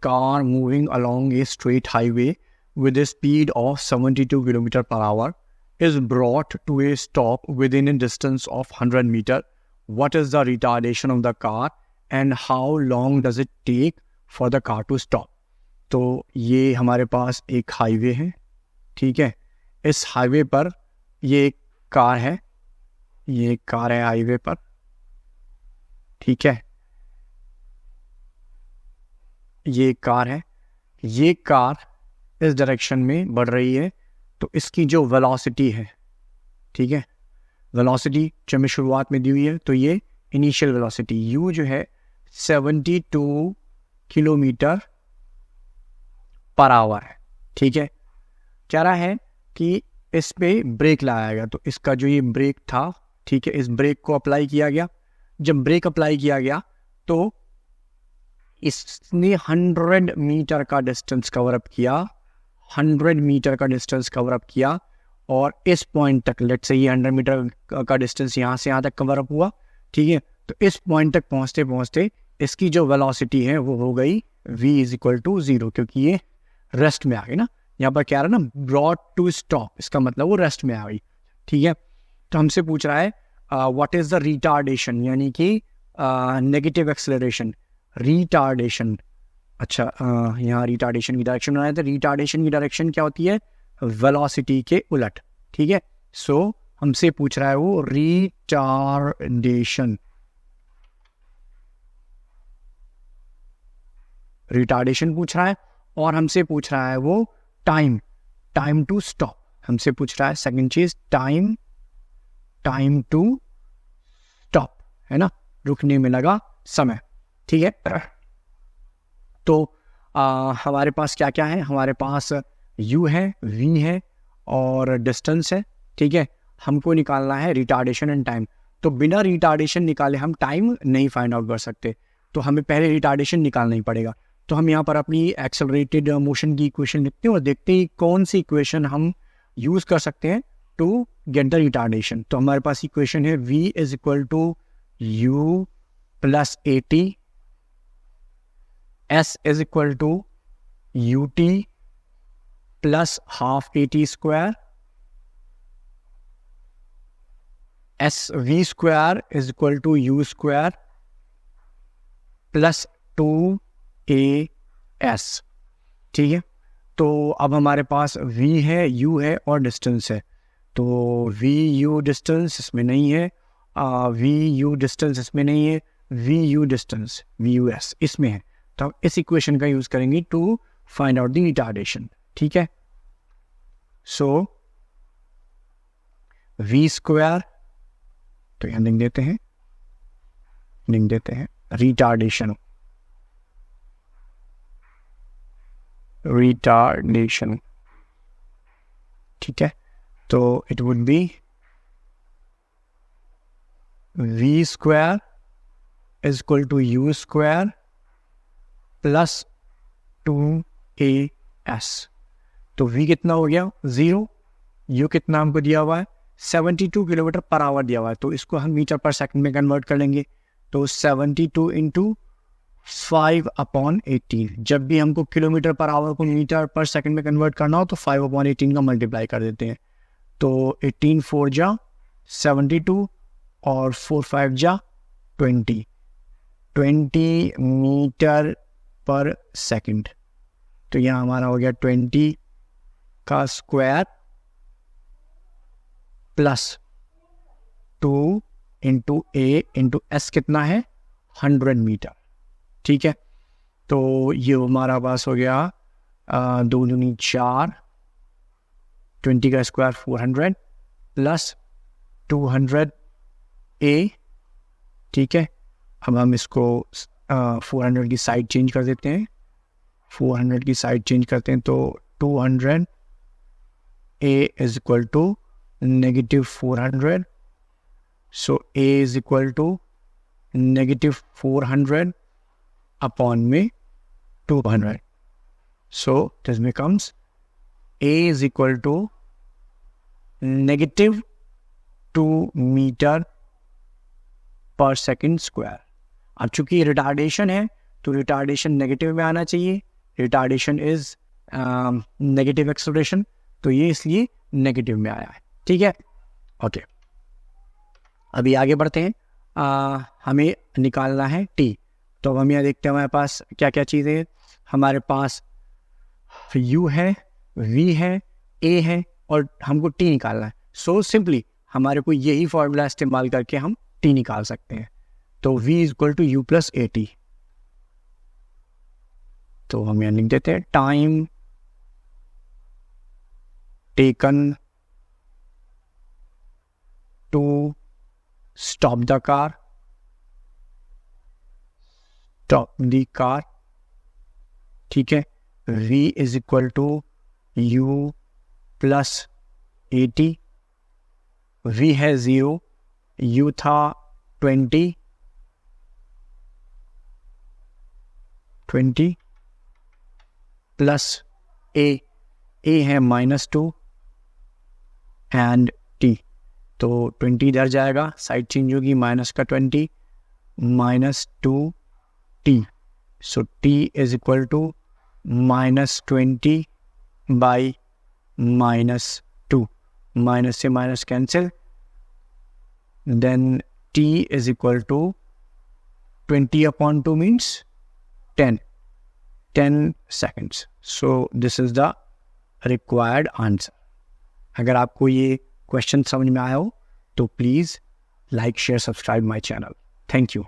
car moving along a straight highway with a speed of 72 km per hour is brought to a stop within a distance of 100 meter. What is the retardation of the car and how long does it take for the car to stop? तो ये हमारे पास एक highway है, ठीक है. इस highway पर ये एक कार है, ये एक कार है हाईवे पर, ठीक है. ये कार है, ये कार इस डायरेक्शन में बढ़ रही है. तो इसकी जो वेलोसिटी है, ठीक है, वेलोसिटी जो हमें शुरुआत में दी हुई है, तो ये इनिशियल वेलोसिटी u जो है 72 किलोमीटर पर आवर है, ठीक है. कह रहा है कि इस पे ब्रेक लगाया गया, तो इसका जो ये ब्रेक था, ठीक है, इस ब्रेक को अप्लाई किया गया. जब ब्रेक अप्लाई किया गया तो इसने 100 मीटर का डिस्टेंस कवर अप किया, 100 मीटर का डिस्टेंस कवर अप किया. और इस पॉइंट तक, लेट्स से ये 100 मीटर का डिस्टेंस यहाँ से यहाँ तक कवर अप हुआ, ठीक है. तो इस पॉइंट तक पहुँचते पहुँचते इसकी जो वेलोसिटी है वो हो गई v = 0, क्योंकि ये रेस्ट में आ गई ना. यहाँ पर क्या रहा ना, ब्रॉट टू स्टॉप, इसका मतलब वो रेस्ट में आ गई, ठीक है. तो हमसे पूछ रहा है व्हाट इज द रिटार्डेशन, यानी कि नेगेटिव एक्सेलरेशन, रिटार्डेशन. अच्छा, यहाँ रिटार्डेशन की डायरेक्शन बनाया था. रिटार्डेशन की डायरेक्शन क्या होती है, वेलोसिटी के उलट, ठीक है. सो हमसे पूछ रहा है वो रिटार्डेशन, रिटार्डेशन पूछ रहा है. और हमसे पूछ रहा है वो टाइम, टाइम टू स्टॉप. हमसे पूछ रहा है सेकंड चीज, टाइम, टाइम टू स्टॉप, है ना, रुकने में लगा समय, ठीक है. तो हमारे पास क्या क्या है, हमारे पास u है, v है और डिस्टेंस है, ठीक है. हमको निकालना है रिटार्डेशन एंड टाइम. तो बिना रिटार्डेशन निकाले हम टाइम नहीं फाइंड आउट कर सकते, तो हमें पहले रिटार्डेशन निकालना ही पड़ेगा. तो हम यहाँ पर अपनी एक्सेलरेटेड मोशन की इक्वेशन लिखते हैं और देखते हैं कौन सी इक्वेशन हम यूज़ कर सकते हैं टू गेट द रिटार्डेशन. तो हमारे पास इक्वेशन है v = u + at, s = ut + ½ at², v² = u² + 2as, ठीक है. तो अब हमारे पास v है, u है और डिस्टेंस है. तो v u डिस्टेंस इसमें नहीं है, v u डिस्टेंस इसमें नहीं है, v u distance v u s इसमें है. तो हम इस इक्वेशन का यूज करेंगे to find out the retardation, ठीक है. सो v², तो यहाँ लिख देते हैं, रिटार्डेशन, रिटार्डेशन, ठीक है. तो it would be v² = u² + 2as. तो v कितना हो गया 0, u कितना हमको दिया हुआ है 72 किलोमीटर पर आवर दिया हुआ है. तो इसको हम मीटर पर सेकंड में कन्वर्ट कर लेंगे. तो 72 × 5/18. जब भी हमको किलोमीटर पर आवर को मीटर पर सेकंड में कन्वर्ट करना हो तो 5/18 का मल्टीप्लाई कर देते हैं. तो 18 4 जा 72 और 4 5 जा 20 मीटर पर सेकंड. तो यहाँ हमारा हो गया 20 का स्क्वायर + 2 × a × s कितना है 100 मीटर, ठीक है. तो ये हमारा पास हो गया 2 दूनी 4, 20 का स्क्वायर 400 + 200 a, ठीक है. अब हम इसको 400 की साइड चेंज कर देते हैं, 400 की साइड चेंज करते हैं. तो 200 a = -400. So a = -400 upon में 200. So this becomes a is equal to -2 metre पर सेकंड स्क्वायर. अब चूंकि रिटार्डेशन है तो रिटार्डेशन नेगेटिव में आना चाहिए, रिटार्डेशन इज नेगेटिव एक्सेलरेशन, तो ये इसलिए नेगेटिव में आया है। ठीक है, ओके, अभी आगे बढ़ते हैं। हमें निकालना है टी। तो हम यहाँ देखते हैं हमारे पास क्या क्या चीज़ें हैं। हमारे पास u है, v है, a है और हमको t निकालना है। सो सिंपली हमारे को यही फॉर्मूला इस्तेमाल करके हम t निकाल सकते हैं। तो v is equal to u plus a t. तो हम यहाँ लिख देते हैं time taken to stop the car, ठीक है। v is equal to u plus a t. v है 0, u था 20 प्लस a है -2 एंड t। तो 20 इधर जाएगा, साइड चेंज होगी, माइनस का 20 -2t। So t is equal to -20 by -2, minus से minus cancel, then t is equal to 20/2 means 10 seconds। So this is the required answer. अगर आपको ये क्वेश्चन समझ में आया हो तो please like share subscribe my channel. Thank you.